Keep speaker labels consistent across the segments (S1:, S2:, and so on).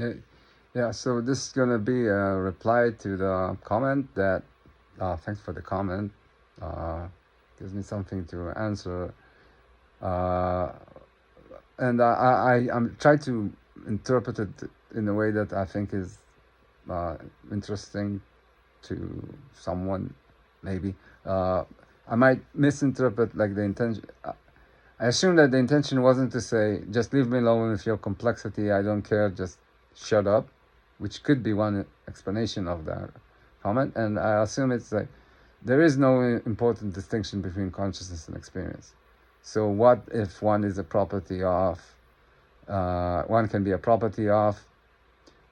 S1: Yeah, yeah, so this is gonna be a reply to the comment that, thanks for the comment. Uh, Gives me something to answer. Uh, and I'm trying to interpret it in a way that I think is uh, interesting to someone, maybe. Uh, I might misinterpret like the intention. I assume that the intention wasn't to say, just leave me alone with your complexity, I don't care, just shut up, which could be one explanation of that comment. And I assume it's like, there is no important distinction between consciousness and experience. So what if one is a property of, one can be a property of,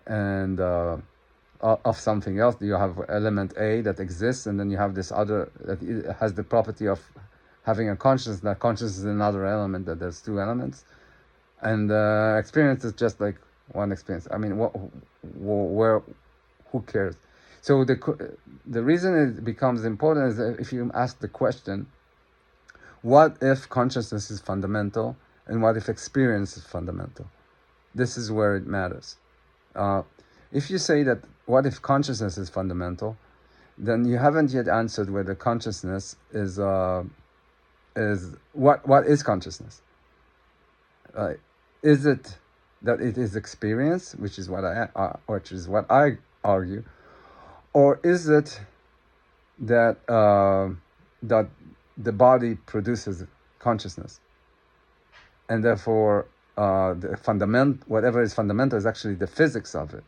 S1: and of something else. You have element A that exists, and then you have this other that has the property of having a consciousness. That consciousness is another element. That there's two elements, and experience is just like one experience. I mean, where, who cares? So the reason it becomes important is that if you ask the question, what if consciousness is fundamental, and what if experience is fundamental? This is where it matters. If you say that what if consciousness is fundamental, then you haven't yet answered whether consciousness is what is consciousness? Is it that it is experience, which is what I argue, or is it that that the body produces consciousness, and therefore whatever is fundamental is actually the physics of it.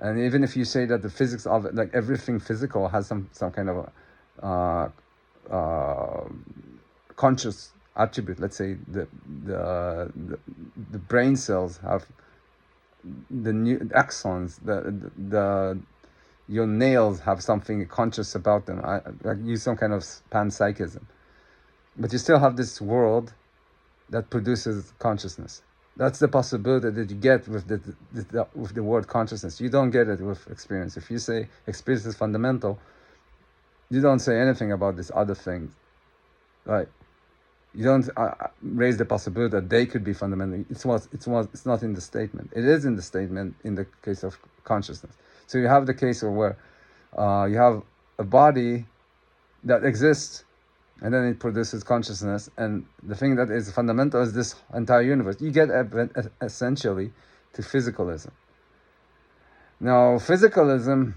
S1: And even if you say that the physics of it, like everything physical has some kind of a conscious attribute. Let's say the brain cells have the new axons, the your nails have something conscious about them. I use some kind of panpsychism, but you still have this world that produces consciousness. That's the possibility that you get with the word consciousness. You don't get it with experience. If you say experience is fundamental, you don't say anything about these other things, right? You don't raise the possibility that they could be fundamental. It's not in the statement. It is in the statement in the case of consciousness. So you have the case where you have a body that exists, and then it produces consciousness, and the thing that is fundamental is this entire universe. You get essentially to physicalism. Now, from physicalism,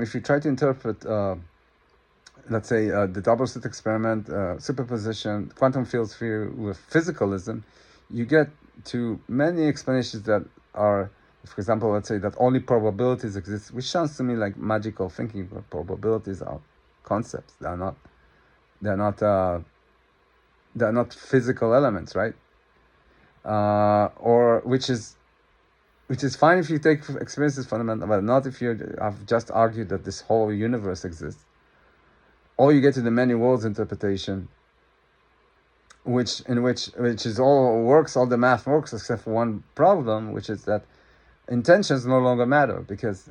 S1: if you try to interpret, let's say, the double-slit experiment, superposition, quantum field theory with physicalism, you get to many explanations that are, for example, let's say that only probabilities exist, which sounds to me like magical thinking, but probabilities are concepts. They're not physical elements, right? Or which is fine if you take experience as fundamental, but not if you have just argued that this whole universe exists. Or you get to the many worlds interpretation, which is all the math works except for one problem, which is that intentions no longer matter, because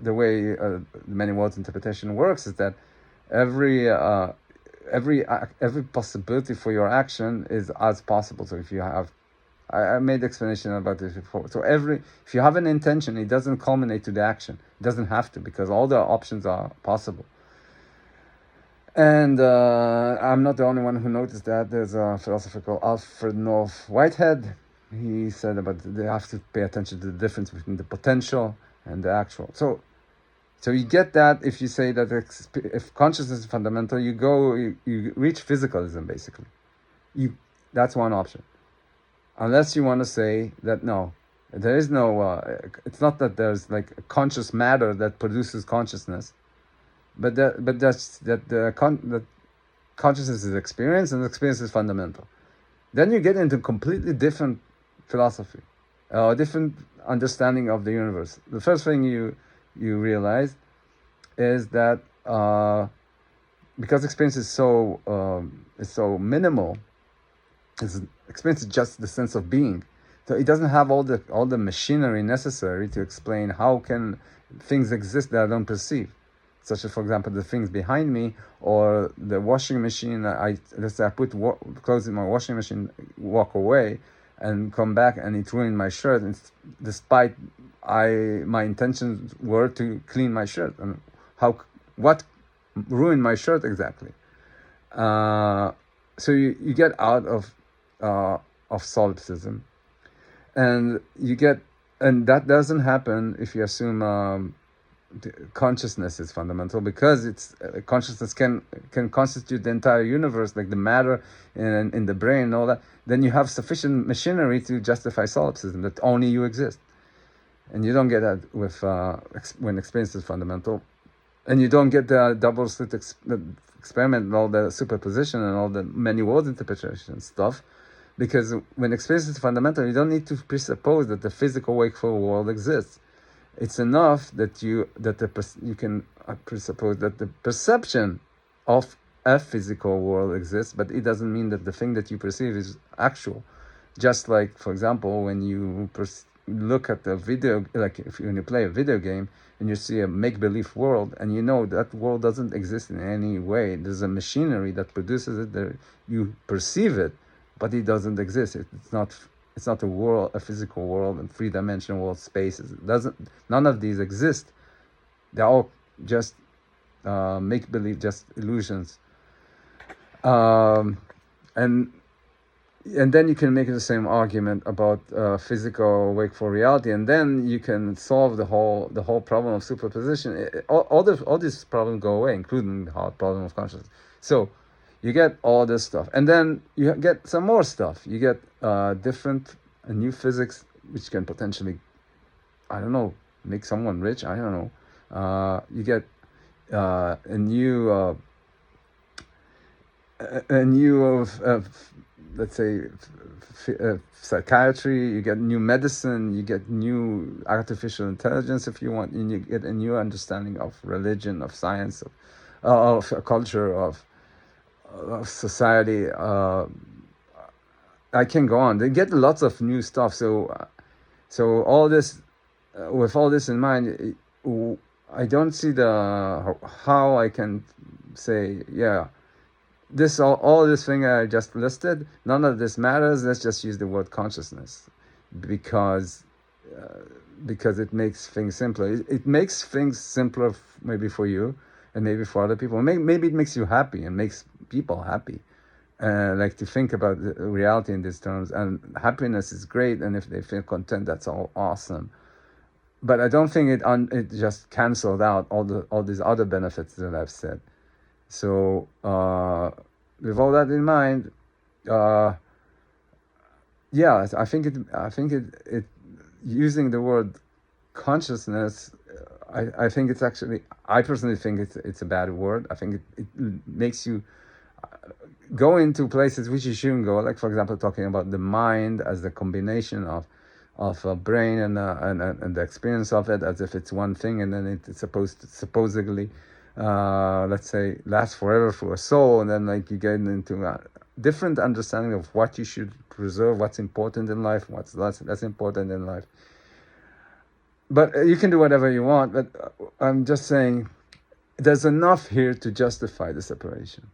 S1: the way the many worlds interpretation works is that every possibility for your action is as possible. So if you have, I made the explanation about this before. So if you have an intention, it doesn't culminate to the action. It doesn't have to, because all the options are possible. And I'm not the only one who noticed that. There's a philosopher called Alfred North Whitehead. He said about they have to pay attention to the difference between the potential and the actual. So you get that if you say that if consciousness is fundamental, you reach physicalism, basically. That's one option. Unless you want to say that no, there is no, it's not that there's like a conscious matter that produces consciousness, but that consciousness is experience, and experience is fundamental. Then you get into completely different philosophy, different understanding of the universe. The first thing you realize is that because experience is so minimal, experience is just the sense of being. So it doesn't have all the machinery necessary to explain how can things exist that I don't perceive. Such as, for example, the things behind me, or the washing machine. Let's say I put clothes in my washing machine, walk away, and come back and it ruined my shirt, and despite my intentions were to clean my shirt. And what ruined my shirt exactly? So you get out of solipsism, and that doesn't happen if you assume consciousness is fundamental, because it's consciousness can constitute the entire universe, like the matter in the brain and all that. Then you have sufficient machinery to justify solipsism, that only you exist. And you don't get that with when experience is fundamental, and you don't get the double slit experiment and all the superposition and all the many worlds interpretation stuff, because when experience is fundamental, you don't need to presuppose that the physical wakeful world exists. It's enough that you can presuppose that the perception of a physical world exists, but it doesn't mean that the thing that you perceive is actual. Just like, for example, when you look at the video, like when you play a video game and you see a make-believe world, and you know that world doesn't exist in any way. There's a machinery that produces it. There, you perceive it, but it doesn't exist. It's not a world, a physical world, and three-dimensional world, spaces. None of these exist. They're all just make-believe, just illusions. And then you can make the same argument about physical wakeful reality, and then you can solve the whole problem of superposition. All these problems go away, including the hard problem of consciousness. So you get all this stuff, and then you get some more stuff. You get different new physics, which can potentially, I don't know, make someone rich. I don't know. You get a new let's say psychiatry. You get new medicine. You get new artificial intelligence, if you want, and you get a new understanding of religion, of science, of culture, of society. I can go on. They get lots of new stuff. So all this, with all this in mind, I don't see how I can say, yeah, this all this thing I just listed, none of this matters. Let's just use the word consciousness, because it makes things simpler. It makes things simpler, maybe for you and maybe for other people. Maybe it makes you happy and makes people happy. Like to think about reality in these terms, and happiness is great, and if they feel content, that's all awesome. But I don't think it just canceled out all these other benefits that I've said. So with all that in mind, yeah, I think it using the word consciousness, I think it's actually, I personally think it's a bad word. I think it makes you go into places which you shouldn't go. Like, for example, talking about the mind as the combination of a brain and the experience of it, as if it's one thing, and then it's supposedly let's say last forever for a soul, and then like you get into a different understanding of what you should preserve, what's important in life, what's less important in life. But you can do whatever you want, but I'm just saying there's enough here to justify the separation.